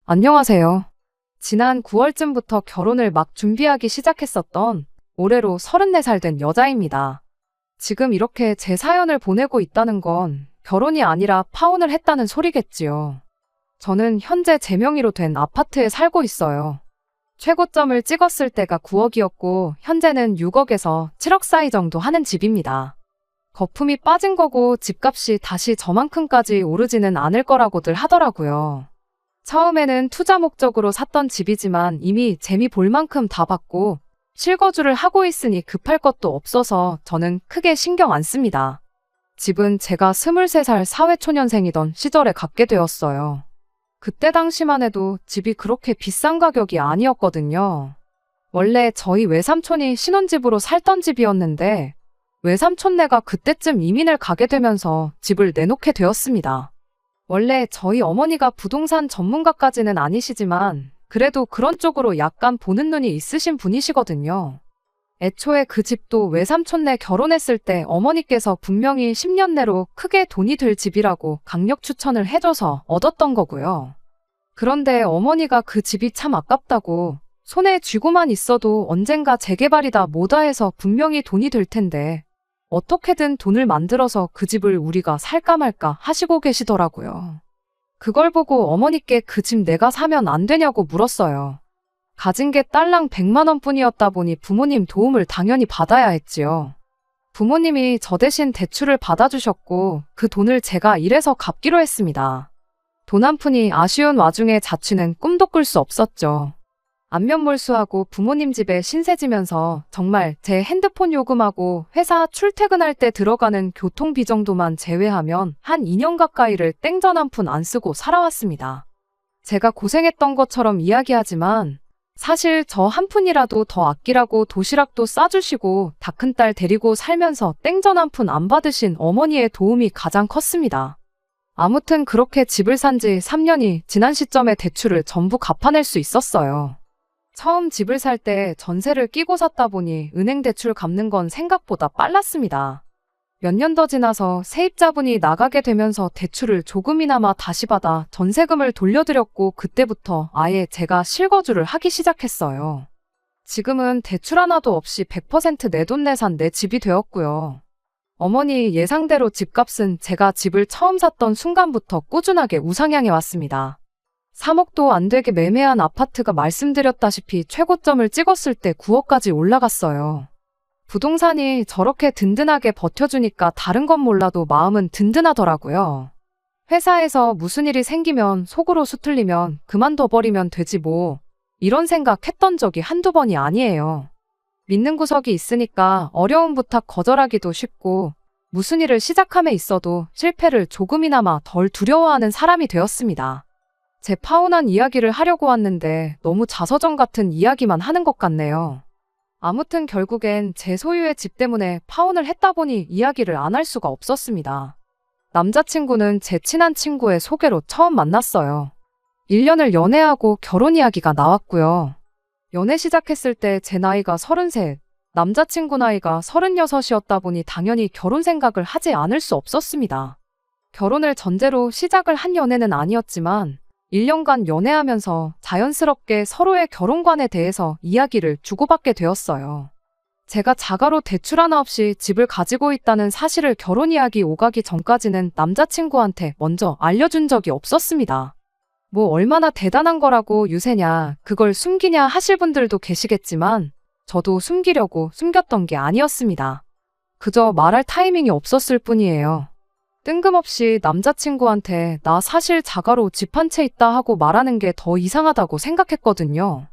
안녕하세요. 지난 9월쯤부터 결혼을 막 준비하기 시작했었던 올해로 34살 된 여자입니다. 지금 이렇게 제 사연을 보내고 있다는 건 결혼이 아니라 파혼을 했다는 소리겠지요. 저는 현재 제 명의로 된 아파트에 살고 있어요. 최고점을 찍었을 때가 9억이었고 현재는 6억에서 7억 사이 정도 하는 집입니다. 거품이 빠진 거고 집값이 다시 저만큼까지 오르지는 않을 거라고들 하더라고요. 처음에는 투자 목적으로 샀던 집이지만 이미 재미 볼 만큼 다 봤고 실거주를 하고 있으니 급할 것도 없어서 저는 크게 신경 안 씁니다. 집은 제가 23살 사회초년생이던 시절에 갖게 되었어요. 그때 당시만 해도 집이 그렇게 비싼 가격이 아니었거든요. 원래 저희 외삼촌이 신혼집으로 살던 집이었는데 외삼촌네가 그때쯤 이민을 가게 되면서 집을 내놓게 되었습니다. 원래 저희 어머니가 부동산 전문가까지는 아니시지만 그래도 그런 쪽으로 약간 보는 눈이 있으신 분이시거든요. 애초에 그 집도 외삼촌네 결혼했을 때 어머니께서 분명히 10년 내로 크게 돈이 들 집이라고 강력 추천을 해줘서 얻었던 거고요. 그런데 어머니가 그 집이 참 아깝다고 손에 쥐고만 있어도 언젠가 재개발이다 뭐다 해서 분명히 돈이 될 텐데 어떻게든 돈을 만들어서 그 집을 우리가 살까 말까 하시고 계시더라고요. 그걸 보고 어머니께 그 집 내가 사면 안 되냐고 물었어요. 가진 게 딸랑 100만 원뿐이었다 보니 부모님 도움을 당연히 받아야 했지요. 부모님이 저 대신 대출을 받아주셨고 그 돈을 제가 일해서 갚기로 했습니다. 돈 한 푼이 아쉬운 와중에 자취는 꿈도 꿀 수 없었죠. 안면몰수하고 부모님 집에 신세 지면서 정말 제 핸드폰 요금하고 회사 출퇴근할 때 들어가는 교통비 정도만 제외하면 한 2년 가까이를 땡전 한 푼 안 쓰고 살아왔습니다. 제가 고생했던 것처럼 이야기하지만 사실 저 한 푼이라도 더 아끼라고 도시락도 싸주시고 다 큰 딸 데리고 살면서 땡전 한 푼 안 받으신 어머니의 도움이 가장 컸습니다. 아무튼 그렇게 집을 산 지 3년이 지난 시점에 대출을 전부 갚아낼 수 있었어요. 처음 집을 살 때 전세를 끼고 샀다 보니 은행 대출 갚는 건 생각보다 빨랐습니다. 몇 년 더 지나서 세입자분이 나가게 되면서 대출을 조금이나마 다시 받아 전세금을 돌려드렸고 그때부터 아예 제가 실거주를 하기 시작했어요. 지금은 대출 하나도 없이 100% 내돈내산 내 집이 되었고요. 어머니 예상대로 집값은 제가 집을 처음 샀던 순간부터 꾸준하게 우상향해 왔습니다. 3억도 안 되게 매매한 아파트가 말씀드렸다시피 최고점을 찍었을 때 9억까지 올라갔어요. 부동산이 저렇게 든든하게 버텨주니까 다른 건 몰라도 마음은 든든하더라고요. 회사에서 무슨 일이 생기면 속으로 수틀리면 그만둬버리면 되지 뭐 이런 생각했던 적이 한두 번이 아니에요. 믿는 구석이 있으니까 어려운 부탁 거절하기도 쉽고 무슨 일을 시작함에 있어도 실패를 조금이나마 덜 두려워하는 사람이 되었습니다. 제 파혼한 이야기를 하려고 왔는데 너무 자서전 같은 이야기만 하는 것 같네요. 아무튼 결국엔 제 소유의 집 때문에 파혼을 했다 보니 이야기를 안 할 수가 없었습니다. 남자친구는 제 친한 친구의 소개로 처음 만났어요. 1년을 연애하고 결혼 이야기가 나왔고요. 연애 시작했을 때 제 나이가 33, 남자친구 나이가 36이었다 보니 당연히 결혼 생각을 하지 않을 수 없었습니다. 결혼을 전제로 시작을 한 연애는 아니었지만 1년간 연애하면서 자연스럽게 서로의 결혼관에 대해서 이야기를 주고받게 되었어요. 제가 자가로 대출 하나 없이 집을 가지고 있다는 사실을 결혼 이야기 오가기 전까지는 남자친구한테 먼저 알려준 적이 없었습니다. 뭐 얼마나 대단한 거라고 유세냐, 그걸 숨기냐 하실 분들도 계시겠지만 저도 숨기려고 숨겼던 게 아니었습니다. 그저 말할 타이밍이 없었을 뿐이에요. 뜬금없이 남자친구한테 나 사실 자가로 집 한 채 있다 하고 말하는 게 더 이상하다고 생각했거든요.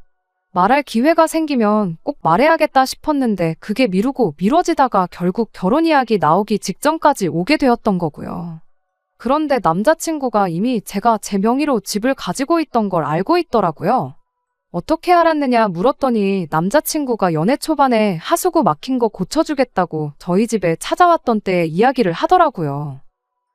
말할 기회가 생기면 꼭 말해야겠다 싶었는데 그게 미루고 미뤄지다가 결국 결혼 이야기 나오기 직전까지 오게 되었던 거고요. 그런데 남자친구가 이미 제가 제 명의로 집을 가지고 있던 걸 알고 있더라고요. 어떻게 알았느냐 물었더니 남자친구가 연애 초반에 하수구 막힌 거 고쳐주겠다고 저희 집에 찾아왔던 때의 이야기를 하더라고요.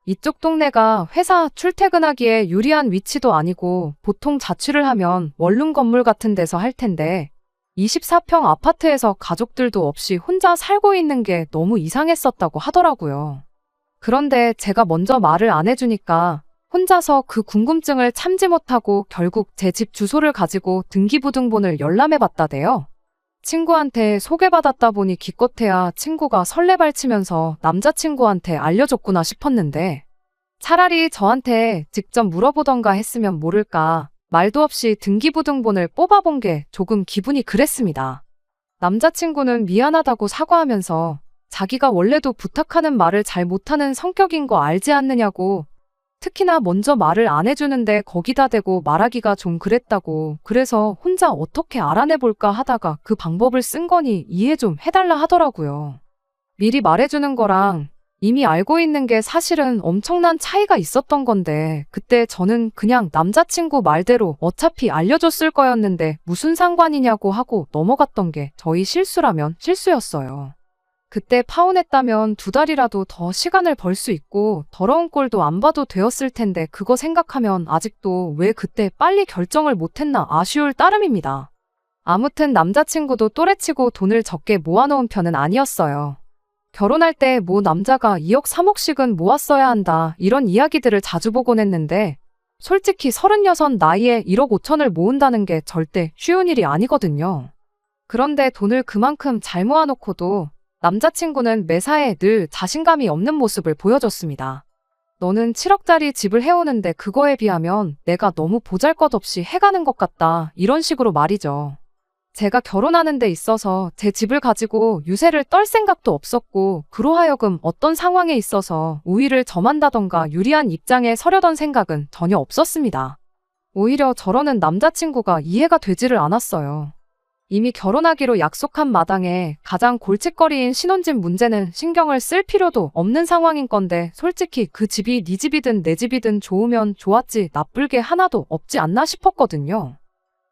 이쪽 동네가 회사 출퇴근하기에 유리한 위치도 아니고 보통 자취를 하면 원룸 건물 같은 데서 할 텐데 24평 아파트에서 가족들도 없이 혼자 살고 있는 게 너무 이상했었다고 하더라고요. 그런데 제가 먼저 말을 안 해주니까 혼자서 그 궁금증을 참지 못하고 결국 제 집 주소를 가지고 등기부등본을 열람해봤다대요. 친구한테 소개받았다 보니 기껏해야 친구가 설레발치면서 남자친구한테 알려줬구나 싶었는데 차라리 저한테 직접 물어보던가 했으면 모를까 말도 없이 등기부등본을 뽑아본 게 조금 기분이 그랬습니다. 남자친구는 미안하다고 사과하면서 자기가 원래도 부탁하는 말을 잘 못하는 성격인 거 알지 않느냐고, 특히나 먼저 말을 안 해주는데 거기다 대고 말하기가 좀 그랬다고, 그래서 혼자 어떻게 알아내볼까 하다가 그 방법을 쓴 거니 이해 좀 해달라 하더라고요. 미리 말해주는 거랑 이미 알고 있는 게 사실은 엄청난 차이가 있었던 건데 그때 저는 그냥 남자친구 말대로 어차피 알려줬을 거였는데 무슨 상관이냐고 하고 넘어갔던 게 저희 실수라면 실수였어요. 그때 파혼했다면 2달이라도 더 시간을 벌 수 있고 더러운 꼴도 안 봐도 되었을 텐데 그거 생각하면 아직도 왜 그때 빨리 결정을 못했나 아쉬울 따름입니다. 아무튼 남자친구도 또래치고 돈을 적게 모아놓은 편은 아니었어요. 결혼할 때 뭐 남자가 2억 3억씩은 모았어야 한다 이런 이야기들을 자주 보곤 했는데 솔직히 36 나이에 1억 5천을 모은다는 게 절대 쉬운 일이 아니거든요. 그런데 돈을 그만큼 잘 모아놓고도 남자친구는 매사에 늘 자신감이 없는 모습을 보여줬습니다. 너는 7억짜리 집을 해오는데 그거에 비하면 내가 너무 보잘것없이 해가는 것 같다 이런 식으로 말이죠. 제가 결혼하는 데 있어서 제 집을 가지고 유세를 떨 생각도 없었고 그로하여금 어떤 상황에 있어서 우위를 점한다던가 유리한 입장에 서려던 생각은 전혀 없었습니다. 오히려 저러는 남자친구가 이해가 되지를 않았어요. 이미 결혼하기로 약속한 마당에 가장 골칫거리인 신혼집 문제는 신경을 쓸 필요도 없는 상황인 건데 솔직히 그 집이 네 집이든 내 집이든 좋으면 좋았지 나쁠 게 하나도 없지 않나 싶었거든요.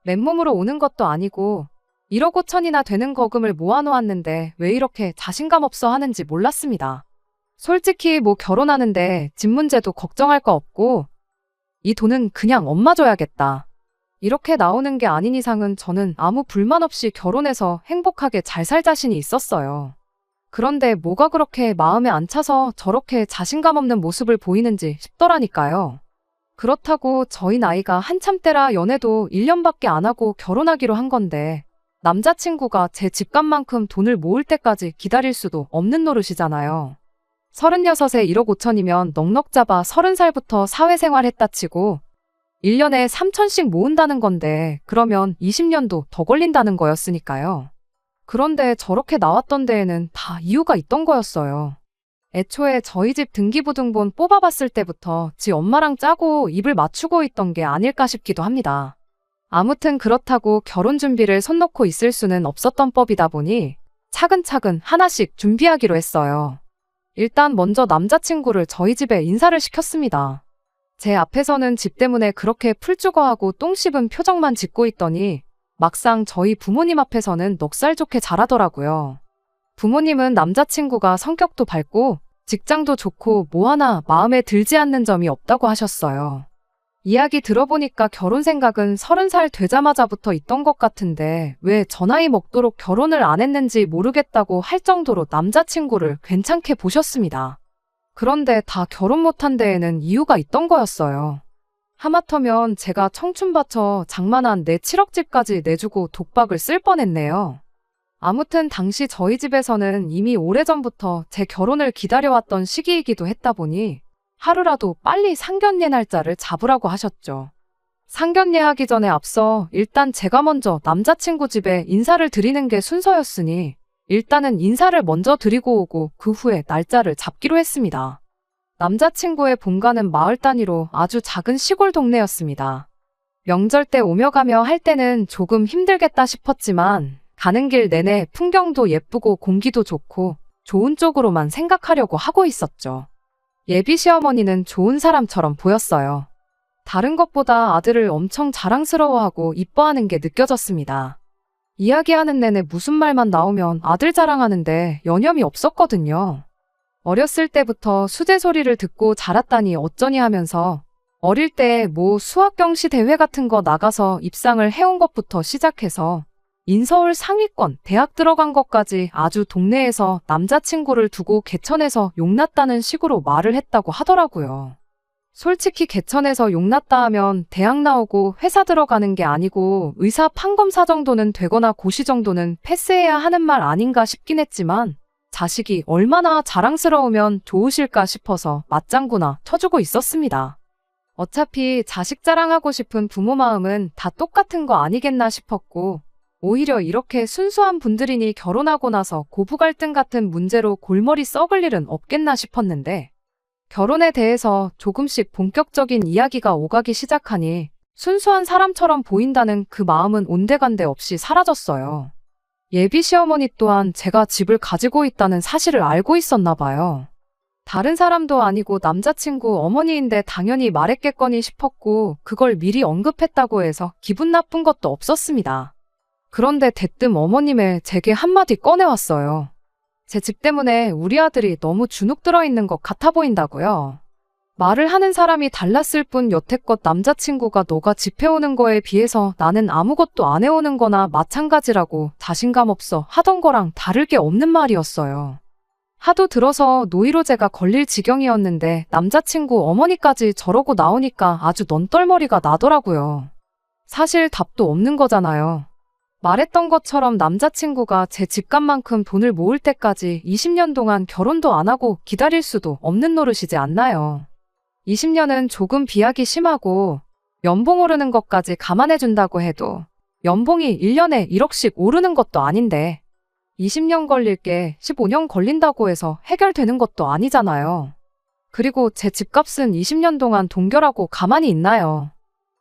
맨몸으로 오는 것도 아니고 1억 5천이나 되는 거금을 모아놓았는데 왜 이렇게 자신감 없어 하는지 몰랐습니다. 솔직히 뭐 결혼하는데 집 문제도 걱정할 거 없고 이 돈은 그냥 엄마 줘야겠다. 이렇게 나오는 게 아닌 이상은 저는 아무 불만 없이 결혼해서 행복하게 잘 살 자신이 있었어요. 그런데 뭐가 그렇게 마음에 안 차서 저렇게 자신감 없는 모습을 보이는지 싶더라니까요. 그렇다고 저희 나이가 한참 때라 연애도 1년밖에 안 하고 결혼하기로 한 건데 남자친구가 제 집값만큼 돈을 모을 때까지 기다릴 수도 없는 노릇이잖아요. 36에 1억 5천이면 넉넉 잡아 30살부터 사회생활 했다 치고 1년에 3천씩 모은다는 건데 그러면 20년도 더 걸린다는 거였으니까요. 그런데 저렇게 나왔던 데에는 다 이유가 있던 거였어요. 애초에 저희 집 등기부등본 뽑아봤을 때부터 지 엄마랑 짜고 입을 맞추고 있던 게 아닐까 싶기도 합니다. 아무튼 그렇다고 결혼 준비를 손 놓고 있을 수는 없었던 법이다 보니 차근차근 하나씩 준비하기로 했어요. 일단 먼저 남자친구를 저희 집에 인사를 시켰습니다. 제 앞에서는 집 때문에 그렇게 풀죽어하고 똥 씹은 표정만 짓고 있더니 막상 저희 부모님 앞에서는 넉살 좋게 잘하더라고요. 부모님은 남자친구가 성격도 밝고 직장도 좋고 뭐 하나 마음에 들지 않는 점이 없다고 하셨어요. 이야기 들어보니까 결혼 생각은 30살 되자마자부터 있던 것 같은데 왜 저 나이 먹도록 결혼을 안 했는지 모르겠다고 할 정도로 남자친구를 괜찮게 보셨습니다. 그런데 다 결혼 못한 데에는 이유가 있던 거였어요. 하마터면 제가 청춘 바쳐 장만한 내 7억 집까지 내주고 독박을 쓸 뻔했네요. 아무튼 당시 저희 집에서는 이미 오래전부터 제 결혼을 기다려왔던 시기이기도 했다 보니 하루라도 빨리 상견례 날짜를 잡으라고 하셨죠. 상견례 하기 전에 앞서 일단 제가 먼저 남자친구 집에 인사를 드리는 게 순서였으니 일단은 인사를 먼저 드리고 오고 그 후에 날짜를 잡기로 했습니다. 남자친구의 본가는 마을 단위로 아주 작은 시골 동네였습니다. 명절 때 오며 가며 할 때는 조금 힘들겠다 싶었지만 가는 길 내내 풍경도 예쁘고 공기도 좋고 좋은 쪽으로만 생각하려고 하고 있었죠. 예비 시어머니는 좋은 사람처럼 보였어요. 다른 것보다 아들을 엄청 자랑스러워하고 이뻐하는 게 느껴졌습니다. 이야기하는 내내 무슨 말만 나오면 아들 자랑하는데 여념이 없었거든요. 어렸을 때부터 수제 소리를 듣고 자랐다니 어쩌니 하면서 어릴 때 뭐 수학경시 대회 같은 거 나가서 입상을 해온 것부터 시작해서 인서울 상위권 대학 들어간 것까지 아주 동네에서 남자친구를 두고 개천에서 용났다는 식으로 말을 했다고 하더라고요. 솔직히 개천에서 용났다 하면 대학 나오고 회사 들어가는 게 아니고 의사 판검사 정도는 되거나 고시 정도는 패스해야 하는 말 아닌가 싶긴 했지만 자식이 얼마나 자랑스러우면 좋으실까 싶어서 맞장구나 쳐주고 있었습니다. 어차피 자식 자랑하고 싶은 부모 마음은 다 똑같은 거 아니겠나 싶었고 오히려 이렇게 순수한 분들이니 결혼하고 나서 고부 갈등 같은 문제로 골머리 썩을 일은 없겠나 싶었는데 결혼에 대해서 조금씩 본격적인 이야기가 오가기 시작하니 순수한 사람처럼 보인다는 그 마음은 온데간데 없이 사라졌어요. 예비 시어머니 또한 제가 집을 가지고 있다는 사실을 알고 있었나 봐요. 다른 사람도 아니고 남자친구 어머니인데 당연히 말했겠거니 싶었고 그걸 미리 언급했다고 해서 기분 나쁜 것도 없었습니다. 그런데 대뜸 어머님의 제게 한마디 꺼내왔어요. 제 집 때문에 우리 아들이 너무 주눅 들어있는 것 같아 보인다고요. 말을 하는 사람이 달랐을 뿐 여태껏 남자친구가 너가 집 해오는 거에 비해서 나는 아무것도 안 해오는 거나 마찬가지라고 자신감 없어 하던 거랑 다를 게 없는 말이었어요. 하도 들어서 노이로제가 걸릴 지경이었는데 남자친구 어머니까지 저러고 나오니까 아주 넌떨머리가 나더라고요. 사실 답도 없는 거잖아요. 말했던 것처럼 남자친구가 제 집값만큼 돈을 모을 때까지 20년 동안 결혼도 안 하고 기다릴 수도 없는 노릇이지 않나요? 20년은 조금 비약이 심하고 연봉 오르는 것까지 감안해준다고 해도 연봉이 1년에 1억씩 오르는 것도 아닌데 20년 걸릴 게 15년 걸린다고 해서 해결되는 것도 아니잖아요. 그리고 제 집값은 20년 동안 동결하고 가만히 있나요?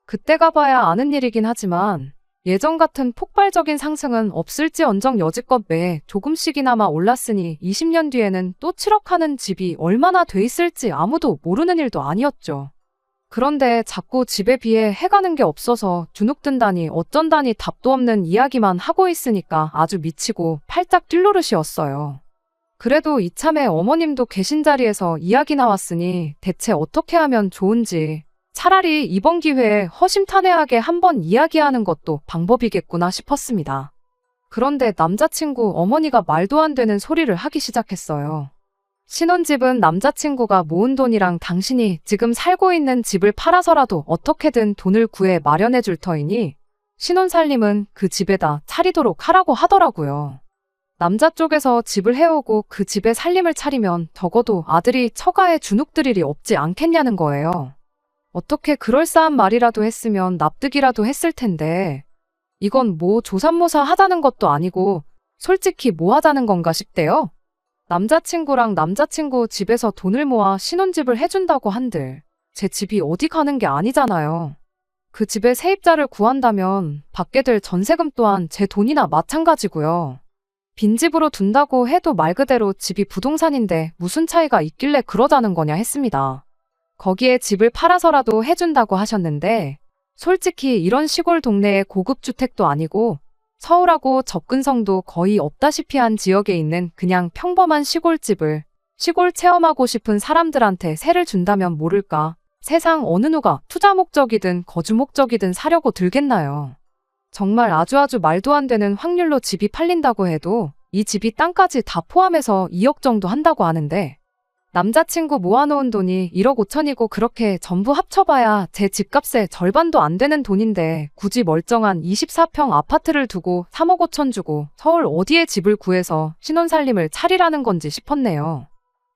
그때 가봐야 아는 일이긴 하지만 예전 같은 폭발적인 상승은 없을지언정 여지껏 매 조금씩이나마 올랐으니 20년 뒤에는 또 7억 하는 집이 얼마나 돼 있을지 아무도 모르는 일도 아니었죠. 그런데 자꾸 집에 비해 해가는 게 없어서 주눅든다니 어쩐다니 답도 없는 이야기만 하고 있으니까 아주 미치고 팔짝 뛸 노릇이었어요. 그래도 이참에 어머님도 계신 자리에서 이야기 나왔으니 대체 어떻게 하면 좋은지 차라리 이번 기회에 허심탄회하게 한번 이야기하는 것도 방법이겠구나 싶었습니다. 그런데 남자친구 어머니가 말도 안 되는 소리를 하기 시작했어요. 신혼집은 남자친구가 모은 돈이랑 당신이 지금 살고 있는 집을 팔아서라도 어떻게든 돈을 구해 마련해 줄 터이니 신혼살림은 그 집에다 차리도록 하라고 하더라고요. 남자 쪽에서 집을 해오고 그 집에 살림을 차리면 적어도 아들이 처가에 주눅들 일이 없지 않겠냐는 거예요. 어떻게 그럴싸한 말이라도 했으면 납득이라도 했을 텐데 이건 뭐 조삼모사 하자는 것도 아니고 솔직히 뭐 하자는 건가 싶대요. 남자친구랑 남자친구 집에서 돈을 모아 신혼집을 해준다고 한들 제 집이 어디 가는 게 아니잖아요. 그 집에 세입자를 구한다면 받게 될 전세금 또한 제 돈이나 마찬가지고요. 빈집으로 둔다고 해도 말 그대로 집이 부동산인데 무슨 차이가 있길래 그러자는 거냐 했습니다. 거기에 집을 팔아서라도 해준다고 하셨는데 솔직히 이런 시골 동네의 고급 주택도 아니고 서울하고 접근성도 거의 없다시피 한 지역에 있는 그냥 평범한 시골집을 시골 체험하고 싶은 사람들한테 세를 준다면 모를까 세상 어느 누가 투자 목적이든 거주 목적이든 사려고 들겠나요. 정말 아주 말도 안 되는 확률로 집이 팔린다고 해도 이 집이 땅까지 다 포함해서 2억 정도 한다고 하는데 남자친구 모아놓은 돈이 1억 5천이고 그렇게 전부 합쳐봐야 제 집값의 절반도 안 되는 돈인데 굳이 멀쩡한 24평 아파트를 두고 3억 5천 주고 서울 어디에 집을 구해서 신혼살림을 차리라는 건지 싶었네요.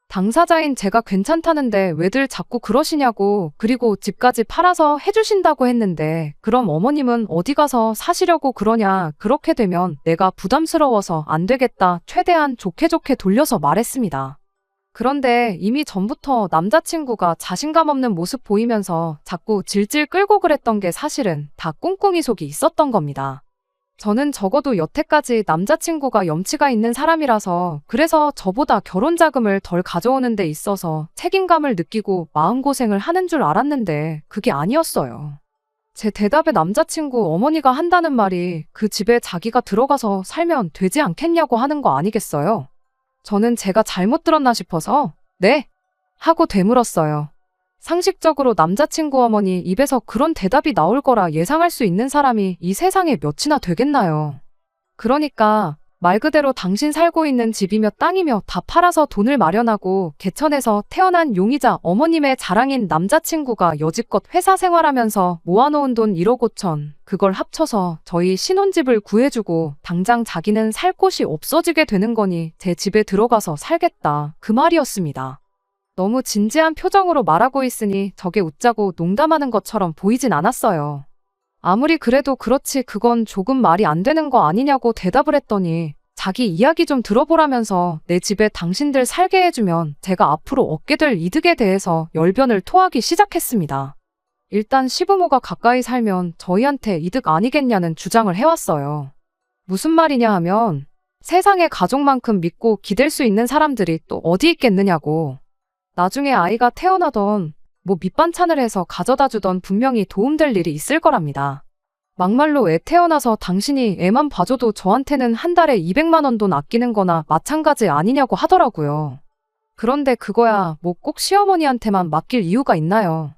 당사자인 제가 괜찮다는데 왜들 자꾸 그러시냐고 그리고 집까지 팔아서 해주신다고 했는데 그럼 어머님은 어디 가서 사시려고 그러냐 그렇게 되면 내가 부담스러워서 안 되겠다 최대한 좋게 돌려서 말했습니다. 그런데 이미 전부터 남자친구가 자신감 없는 모습 보이면서 자꾸 질질 끌고 그랬던 게 사실은 다 꿍꿍이 속이 있었던 겁니다. 저는 적어도 여태까지 남자친구가 염치가 있는 사람이라서 그래서 저보다 결혼 자금을 덜 가져오는 데 있어서 책임감을 느끼고 마음고생을 하는 줄 알았는데 그게 아니었어요. 제 대답에 남자친구 어머니가 한다는 말이 그 집에 자기가 들어가서 살면 되지 않겠냐고 하는 거 아니겠어요? 저는 제가 잘못 들었나 싶어서 네? 하고 되물었어요. 상식적으로 남자친구 어머니 입에서 그런 대답이 나올 거라 예상할 수 있는 사람이 이 세상에 몇이나 되겠나요? 그러니까 말 그대로 당신 살고 있는 집이며 땅이며 다 팔아서 돈을 마련하고 개천에서 태어난 용의자 어머님의 자랑인 남자친구가 여지껏 회사 생활하면서 모아놓은 돈 1억 5천, 그걸 합쳐서 저희 신혼집을 구해주고 당장 자기는 살 곳이 없어지게 되는 거니 제 집에 들어가서 살겠다, 그 말이었습니다. 너무 진지한 표정으로 말하고 있으니 저게 웃자고 농담하는 것처럼 보이진 않았어요. 아무리 그래도 그렇지 그건 조금 말이 안 되는 거 아니냐고 대답을 했더니 자기 이야기 좀 들어보라면서 내 집에 당신들 살게 해주면 제가 앞으로 얻게 될 이득에 대해서 열변을 토하기 시작했습니다. 일단 시부모가 가까이 살면 저희한테 이득 아니겠냐는 주장을 해왔어요. 무슨 말이냐 하면 세상에 가족만큼 믿고 기댈 수 있는 사람들이 또 어디 있겠느냐고. 나중에 아이가 태어나던 뭐 밑반찬을 해서 가져다 주던 분명히 도움될 일이 있을 거랍니다. 막말로 애 태어나서 당신이 애만 봐줘도 저한테는 한 달에 200만 원 돈 아끼는 거나 마찬가지 아니냐고 하더라고요. 그런데 그거야 뭐 꼭 시어머니한테만 맡길 이유가 있나요?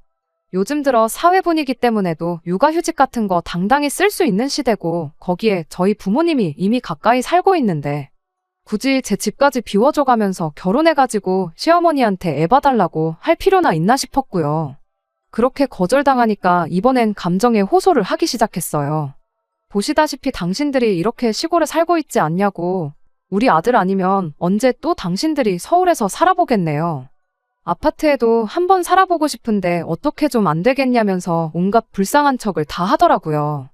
요즘 들어 사회 분위기 때문에도 육아휴직 같은 거 당당히 쓸 수 있는 시대고 거기에 저희 부모님이 이미 가까이 살고 있는데 굳이 제 집까지 비워줘가면서 결혼해가지고 시어머니한테 애 봐달라고 할 필요나 있나 싶었고요. 그렇게 거절당하니까 이번엔 감정에 호소를 하기 시작했어요. 보시다시피 당신들이 이렇게 시골에 살고 있지 않냐고. 우리 아들 아니면 언제 또 당신들이 서울에서 살아보겠네요. 아파트에도 한번 살아보고 싶은데 어떻게 좀 안 되겠냐면서 온갖 불쌍한 척을 다 하더라고요.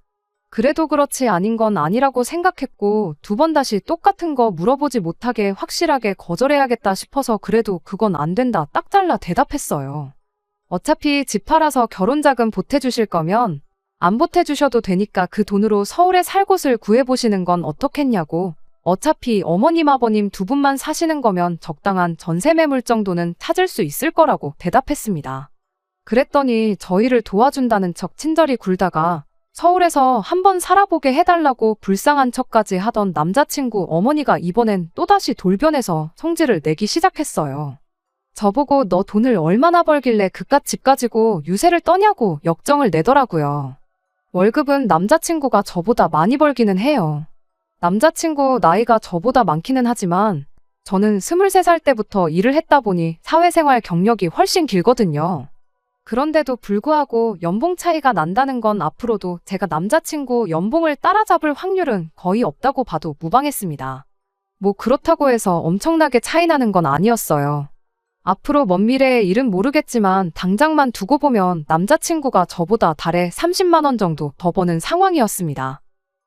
그래도 그렇지 아닌 건 아니라고 생각했고 2번 다시 똑같은 거 물어보지 못하게 확실하게 거절해야겠다 싶어서 그래도 그건 안 된다 딱 잘라 대답했어요. 어차피 집 팔아서 결혼자금 보태주실 거면 안 보태주셔도 되니까 그 돈으로 서울에 살 곳을 구해보시는 건 어떻겠냐고. 어차피 어머님 아버님 2분만 사시는 거면 적당한 전세 매물 정도는 찾을 수 있을 거라고 대답했습니다. 그랬더니 저희를 도와준다는 척 친절히 굴다가 서울에서 한번 살아보게 해달라고 불쌍한 척까지 하던 남자친구 어머니가 이번엔 또다시 돌변해서 성질을 내기 시작했어요. 저보고 너 돈을 얼마나 벌길래 그깟 집 가지고 유세를 떠냐고 역정을 내더라고요. 월급은 남자친구가 저보다 많이 벌기는 해요. 남자친구 나이가 저보다 많기는 하지만 저는 23살 때부터 일을 했다 보니 사회생활 경력이 훨씬 길거든요. 그런데도 불구하고 연봉 차이가 난다는 건 앞으로도 제가 남자친구 연봉을 따라잡을 확률은 거의 없다고 봐도 무방했습니다. 뭐 그렇다고 해서 엄청나게 차이 나는 건 아니었어요. 앞으로 먼 미래의 일은 모르겠지만 당장만 두고 보면 남자친구가 저보다 달에 30만 원 정도 더 버는 상황이었습니다.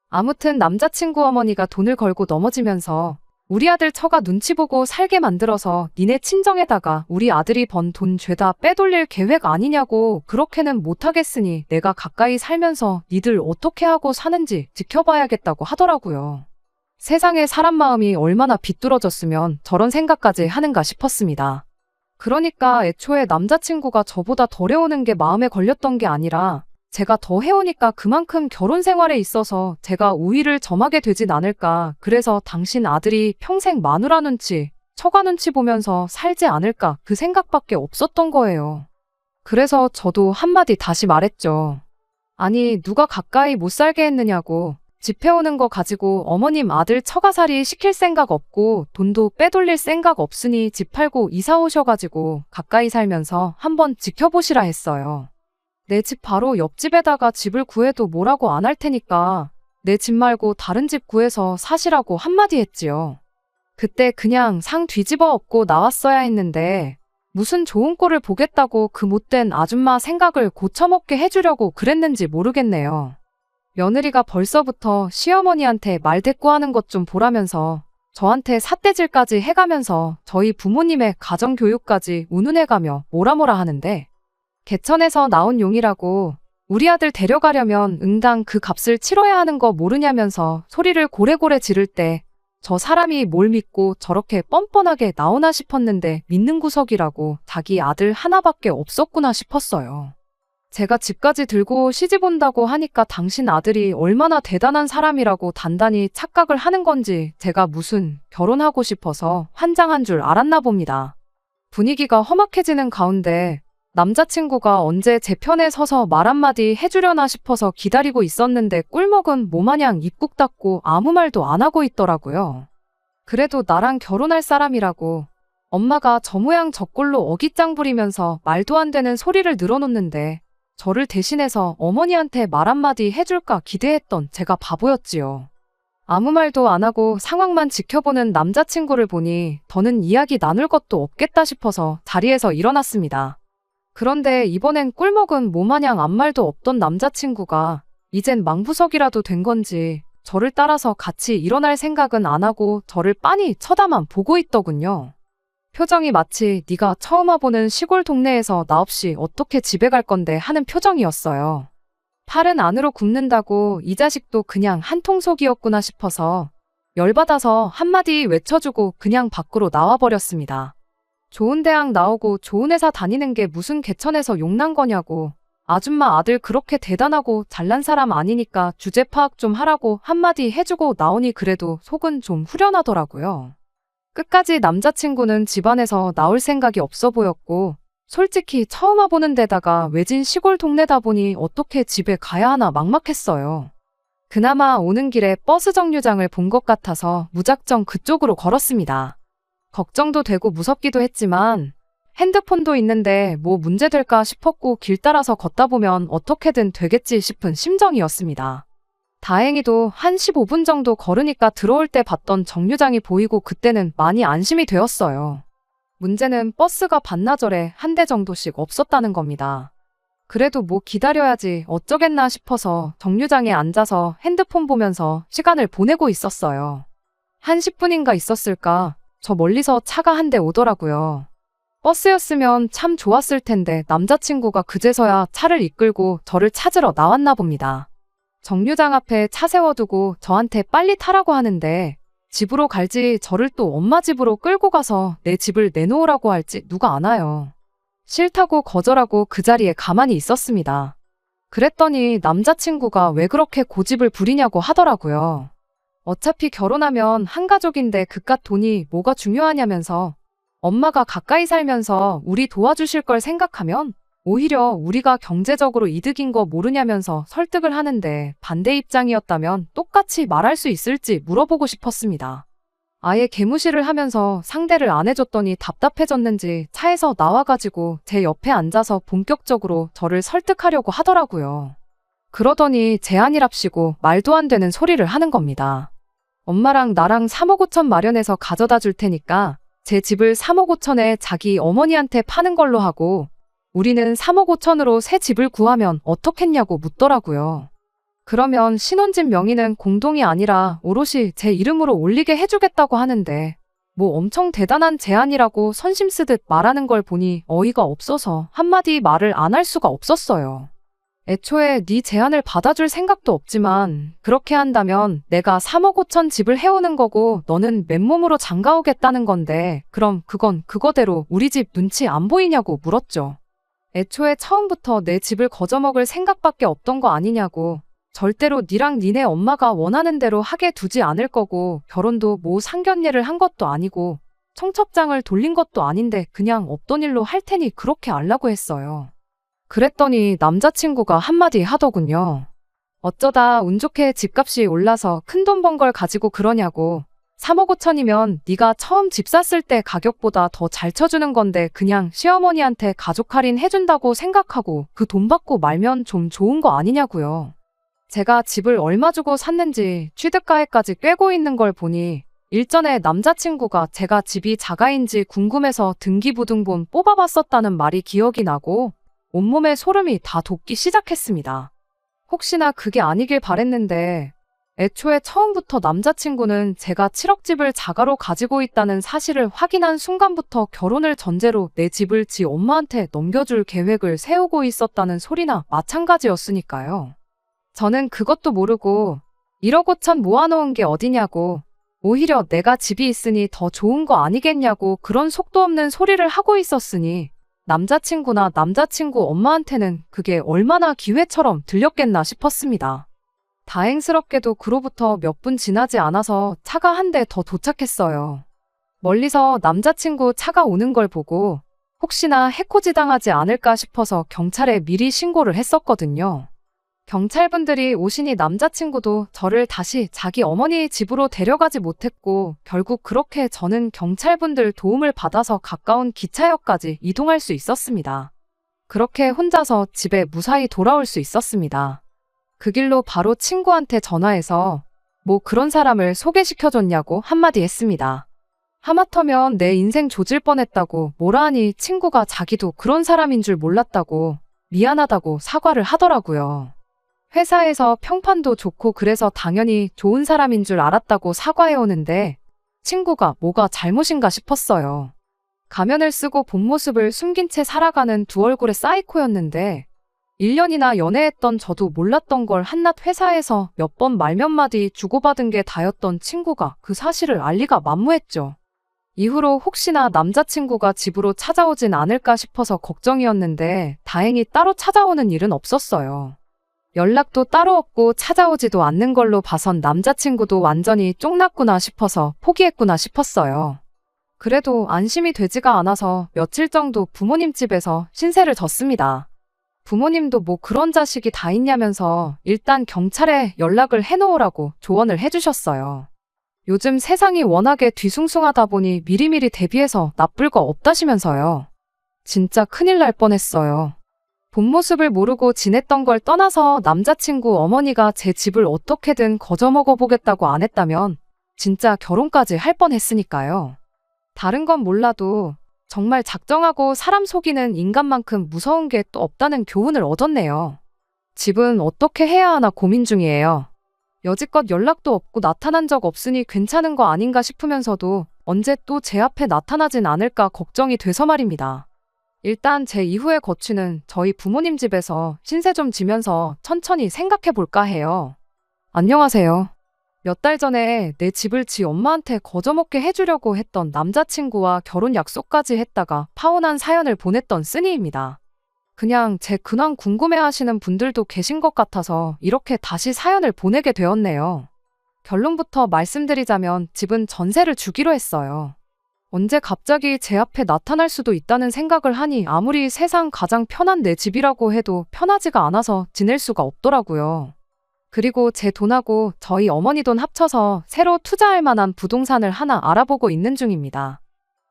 아무튼 남자친구 어머니가 돈을 걸고 넘어지면서 우리 아들 처가 눈치 보고 살게 만들어서 니네 친정에다가 우리 아들이 번 돈 죄다 빼돌릴 계획 아니냐고. 그렇게는 못하겠으니 내가 가까이 살면서 니들 어떻게 하고 사는지 지켜봐야겠다고 하더라고요. 세상에 사람 마음이 얼마나 비뚤어졌으면 저런 생각까지 하는가 싶었습니다. 그러니까 애초에 남자친구가 저보다 덜 해오는 게 마음에 걸렸던 게 아니라 제가 더 해오니까 그만큼 결혼 생활에 있어서 제가 우위를 점하게 되진 않을까. 그래서 당신 아들이 평생 마누라 눈치, 처가 눈치 보면서 살지 않을까 그 생각밖에 없었던 거예요. 그래서 저도 한마디 다시 말했죠. 아니 누가 가까이 못 살게 했느냐고. 집 해오는 거 가지고 어머님 아들 처가살이 시킬 생각 없고 돈도 빼돌릴 생각 없으니 집 팔고 이사 오셔가지고 가까이 살면서 한번 지켜보시라 했어요. 내 집 바로 옆집에다가 집을 구해도 뭐라고 안 할 테니까 내 집 말고 다른 집 구해서 사시라고 한마디 했지요. 그때 그냥 상 뒤집어 엎고 나왔어야 했는데 무슨 좋은 꼴을 보겠다고 그 못된 아줌마 생각을 고쳐먹게 해주려고 그랬는지 모르겠네요. 며느리가 벌써부터 시어머니한테 말대꾸하는 것 좀 보라면서 저한테 삿대질까지 해가면서 저희 부모님의 가정교육까지 운운해가며 뭐라 하는데 개천에서 나온 용이라고 우리 아들 데려가려면 응당 그 값을 치러야 하는 거 모르냐면서 소리를 고래고래 지를 때 저 사람이 뭘 믿고 저렇게 뻔뻔하게 나오나 싶었는데 믿는 구석이라고 자기 아들 하나밖에 없었구나 싶었어요. 제가 집까지 들고 시집 온다고 하니까 당신 아들이 얼마나 대단한 사람이라고 단단히 착각을 하는 건지 제가 무슨 결혼하고 싶어서 환장한 줄 알았나 봅니다. 분위기가 험악해지는 가운데 남자친구가 언제 제 편에 서서 말 한마디 해주려나 싶어서 기다리고 있었는데 꿀먹은 뭐마냥 입국 닫고 아무 말도 안 하고 있더라고요. 그래도 나랑 결혼할 사람이라고 엄마가 저 모양 저 꼴로 어깃장 부리면서 말도 안 되는 소리를 늘어놓는데 저를 대신해서 어머니한테 말 한마디 해줄까 기대했던 제가 바보였지요. 아무 말도 안 하고 상황만 지켜보는 남자친구를 보니 더는 이야기 나눌 것도 없겠다 싶어서 자리에서 일어났습니다. 그런데 이번엔 꿀먹은 뭐마냥 아무 말도 없던 남자친구가 이젠 망부석이라도 된 건지 저를 따라서 같이 일어날 생각은 안 하고 저를 빤히 쳐다만 보고 있더군요. 표정이 마치 네가 처음 와보는 시골 동네에서 나 없이 어떻게 집에 갈 건데 하는 표정이었어요. 팔은 안으로 굽는다고 이 자식도 그냥 한통속이었구나 싶어서 열받아서 한마디 외쳐주고 그냥 밖으로 나와버렸습니다. 좋은 대학 나오고 좋은 회사 다니는 게 무슨 개천에서 용난 거냐고. 아줌마 아들 그렇게 대단하고 잘난 사람 아니니까 주제 파악 좀 하라고 한마디 해주고 나오니 그래도 속은 좀 후련하더라고요. 끝까지 남자친구는 집안에서 나올 생각이 없어 보였고 솔직히 처음 와보는 데다가 외진 시골 동네다 보니 어떻게 집에 가야 하나 막막했어요. 그나마 오는 길에 버스 정류장을 본 것 같아서 무작정 그쪽으로 걸었습니다. 걱정도 되고 무섭기도 했지만 핸드폰도 있는데 뭐 문제 될까 싶었고 길 따라서 걷다 보면 어떻게든 되겠지 싶은 심정이었습니다. 다행히도 한 15분 정도 걸으니까 들어올 때 봤던 정류장이 보이고 그때는 많이 안심이 되었어요. 문제는 버스가 반나절에 한 대 정도씩 없었다는 겁니다. 그래도 뭐 기다려야지 어쩌겠나 싶어서 정류장에 앉아서 핸드폰 보면서 시간을 보내고 있었어요. 한 10분인가 있었을까? 저 멀리서 차가 한 대 오더라고요. 버스였으면 참 좋았을 텐데 남자친구가 그제서야 차를 이끌고 저를 찾으러 나왔나 봅니다. 정류장 앞에 차 세워두고 저한테 빨리 타라고 하는데 집으로 갈지 저를 또 엄마 집으로 끌고 가서 내 집을 내놓으라고 할지 누가 아나요. 싫다고 거절하고 그 자리에 가만히 있었습니다. 그랬더니 남자친구가 왜 그렇게 고집을 부리냐고 하더라고요. 어차피 결혼하면 한 가족인데 그깟 돈이 뭐가 중요하냐면서 엄마가 가까이 살면서 우리 도와주실 걸 생각하면 오히려 우리가 경제적으로 이득인 거 모르냐면서 설득을 하는데 반대 입장이었다면 똑같이 말할 수 있을지 물어보고 싶었습니다. 아예 개무시를 하면서 상대를 안 해줬더니 답답해졌는지 차에서 나와가지고 제 옆에 앉아서 본격적으로 저를 설득하려고 하더라고요. 그러더니 제안이랍시고 말도 안 되는 소리를 하는 겁니다. 엄마랑 나랑 3억 5천 마련해서 가져다 줄 테니까 제 집을 3억 5천에 자기 어머니한테 파는 걸로 하고 우리는 3억 5천으로 새 집을 구하면 어떻겠냐고 묻더라고요. 그러면 신혼집 명의는 공동이 아니라 오롯이 제 이름으로 올리게 해주겠다고 하는데 뭐 엄청 대단한 제안이라고 선심 쓰듯 말하는 걸 보니 어이가 없어서 한마디 말을 안 할 수가 없었어요. 애초에 네 제안을 받아줄 생각도 없지만 그렇게 한다면 내가 3억 5천 집을 해오는 거고 너는 맨몸으로 장가오겠다는 건데 그럼 그건 그거대로 우리 집 눈치 안 보이냐고 물었죠. 애초에 처음부터 내 집을 거저먹을 생각밖에 없던 거 아니냐고. 절대로 니랑 니네 엄마가 원하는 대로 하게 두지 않을 거고 결혼도 뭐 상견례를 한 것도 아니고 청첩장을 돌린 것도 아닌데 그냥 없던 일로 할 테니 그렇게 알라고 했어요. 그랬더니 남자친구가 한마디 하더군요. 어쩌다 운 좋게 집값이 올라서 큰돈 번 걸 가지고 그러냐고. 3억 5천이면 네가 처음 집 샀을 때 가격보다 더 잘 쳐주는 건데 그냥 시어머니한테 가족 할인 해준다고 생각하고 그 돈 받고 말면 좀 좋은 거 아니냐고요. 제가 집을 얼마 주고 샀는지 취득가액까지 꿰고 있는 걸 보니 일전에 남자친구가 제가 집이 자가인지 궁금해서 등기부등본 뽑아봤었다는 말이 기억이 나고 온몸에 소름이 다 돋기 시작했습니다. 혹시나 그게 아니길 바랬는데 애초에 처음부터 남자친구는 제가 7억 집을 자가로 가지고 있다는 사실을 확인한 순간부터 결혼을 전제로 내 집을 지 엄마한테 넘겨줄 계획을 세우고 있었다는 소리나 마찬가지였으니까요. 저는 그것도 모르고 1억 5천 모아놓은 게 어디냐고 오히려 내가 집이 있으니 더 좋은 거 아니겠냐고 그런 속도 없는 소리를 하고 있었으니 남자친구나 남자친구 엄마한테는 그게 얼마나 기회처럼 들렸겠나 싶었습니다. 다행스럽게도 그로부터 몇 분 지나지 않아서 차가 한 대 더 도착했어요. 멀리서 남자친구 차가 오는 걸 보고 혹시나 해코지 당하지 않을까 싶어서 경찰에 미리 신고를 했었거든요. 경찰분들이 오시니 남자친구도 저를 다시 자기 어머니 집으로 데려가지 못했고 결국 그렇게 저는 경찰분들 도움을 받아서 가까운 기차역까지 이동할 수 있었습니다. 그렇게 혼자서 집에 무사히 돌아올 수 있었습니다. 그 길로 바로 친구한테 전화해서 뭐 그런 사람을 소개시켜줬냐고 한마디 했습니다. 하마터면 내 인생 조질 뻔했다고 뭐라 하니 친구가 자기도 그런 사람인 줄 몰랐다고 미안하다고 사과를 하더라고요. 회사에서 평판도 좋고 그래서 당연히 좋은 사람인 줄 알았다고 사과해오는데 친구가 뭐가 잘못인가 싶었어요. 가면을 쓰고 본 모습을 숨긴 채 살아가는 두 얼굴의 사이코였는데 1년이나 연애했던 저도 몰랐던 걸 한낱 회사에서 몇 번 말 몇 마디 주고받은 게 다였던 친구가 그 사실을 알 리가 만무했죠. 이후로 혹시나 남자친구가 집으로 찾아오진 않을까 싶어서 걱정이었는데 다행히 따로 찾아오는 일은 없었어요. 연락도 따로 없고 찾아오지도 않는 걸로 봐선 남자친구도 완전히 쫑났구나 싶어서 포기했구나 싶었어요. 그래도 안심이 되지가 않아서 며칠 정도 부모님 집에서 신세를 졌습니다. 부모님도 뭐 그런 자식이 다 있냐면서 일단 경찰에 연락을 해놓으라고 조언을 해주셨어요. 요즘 세상이 워낙에 뒤숭숭하다 보니 미리미리 대비해서 나쁠 거 없다시면서요. 진짜 큰일 날 뻔했어요. 본 모습을 모르고 지냈던 걸 떠나서 남자친구 어머니가 제 집을 어떻게든 거저먹어 보겠다고 안 했다면 진짜 결혼까지 할 뻔했으니까요. 다른 건 몰라도 정말 작정하고 사람 속이는 인간만큼 무서운 게 또 없다는 교훈을 얻었네요. 집은 어떻게 해야 하나 고민 중이에요. 여지껏 연락도 없고 나타난 적 없으니 괜찮은 거 아닌가 싶으면서도 언제 또 제 앞에 나타나진 않을까 걱정이 돼서 말입니다. 일단 제 이후의 거취는 저희 부모님 집에서 신세 좀 지면서 천천히 생각해 볼까 해요. 안녕하세요. 몇 달 전에 내 집을 지 엄마한테 거저먹게 해주려고 했던 남자친구와 결혼 약속까지 했다가 파혼한 사연을 보냈던 쓰니입니다. 그냥 제 근황 궁금해하시는 분들도 계신 것 같아서 이렇게 다시 사연을 보내게 되었네요. 결론부터 말씀드리자면 집은 전세를 주기로 했어요. 언제 갑자기 제 앞에 나타날 수도 있다는 생각을 하니 아무리 세상 가장 편한 내 집이라고 해도 편하지가 않아서 지낼 수가 없더라고요. 그리고 제 돈하고 저희 어머니 돈 합쳐서 새로 투자할 만한 부동산을 하나 알아보고 있는 중입니다.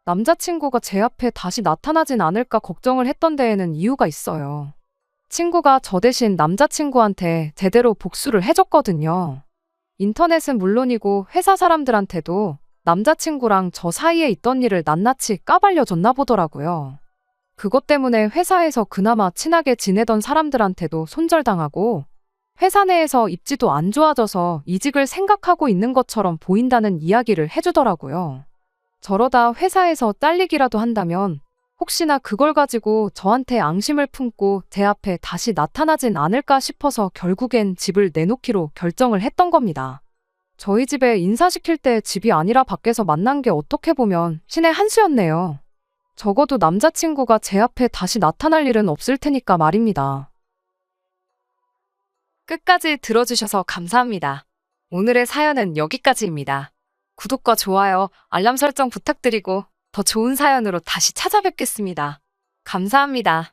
남자친구가 제 앞에 다시 나타나진 않을까 걱정을 했던 데에는 이유가 있어요. 친구가 저 대신 남자친구한테 제대로 복수를 해줬거든요. 인터넷은 물론이고 회사 사람들한테도 남자친구랑 저 사이에 있던 일을 낱낱이 까발려줬나 보더라고요. 그것 때문에 회사에서 그나마 친하게 지내던 사람들한테도 손절당하고 회사 내에서 입지도 안 좋아져서 이직을 생각하고 있는 것처럼 보인다는 이야기를 해주더라고요. 저러다 회사에서 잘리기라도 한다면 혹시나 그걸 가지고 저한테 앙심을 품고 제 앞에 다시 나타나진 않을까 싶어서 결국엔 집을 내놓기로 결정을 했던 겁니다. 저희 집에 인사시킬 때 집이 아니라 밖에서 만난 게 어떻게 보면 신의 한 수였네요. 적어도 남자친구가 제 앞에 다시 나타날 일은 없을 테니까 말입니다. 끝까지 들어주셔서 감사합니다. 오늘의 사연은 여기까지입니다. 구독과 좋아요, 알람 설정 부탁드리고 더 좋은 사연으로 다시 찾아뵙겠습니다. 감사합니다.